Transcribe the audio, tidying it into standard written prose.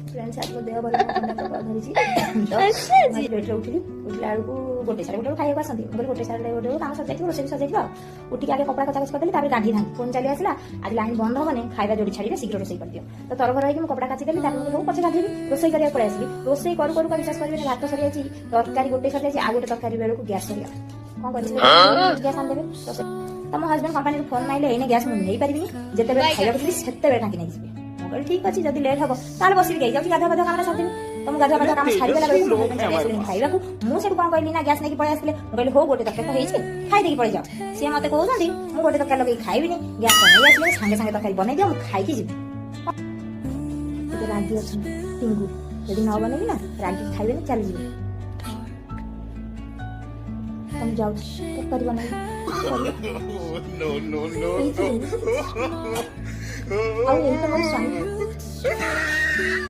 friends आज देह भल धरी लेट उठिली उठला बेलू गोटे साढ़े गोटे खाइबा आसती बोले गोटे साढ़े गोटे काम सर जाए रोषे सर जाए उठिक आगे कपड़ा कचा कच करदेली गाधी था फोन चली आसला आज लाइन बंद हेनी खाଇବା जोड़ी छाड़े शीघ्र रोषे कर दियो तो तरभर होगी कपड़ा काचिदेली पचे गाधेबी रोषे करा पड़े आसली रोषे करू करू विश्वास करेंगे भात सर जाए तरकारी गोटे सर जाए आ गोटे तरकारी बेलू गैस सर कौन कर गैस आनदेवे तो मो हजबैंड कंपानी फोन माइले एने गैस मुझे नहीं पारि जिते खाइबा जी से टाँगी नहीं जी ठीक अच्छे जब लेट हम ताल बस गाई जाऊँ गाधा गाधा काम सारी तो मुझे गाधा गाधा काम छाड़गला बेलू खाइबा मुझे कौन कहली ना गैस नहीं पड़े आसते कहली हो गोटे तरकारी तो होती खाई पड़े जाओ सी मत कहते मुझे गोटे तरकारी लगे खाइबी गैस नहीं आसले सागे सागे तरकारी बनई दियो खाई जी रागी अच्छे टिंगू यदि न बनैबी ना रागी खाइबे चली जी तुम जाओ तरकारी बनई आ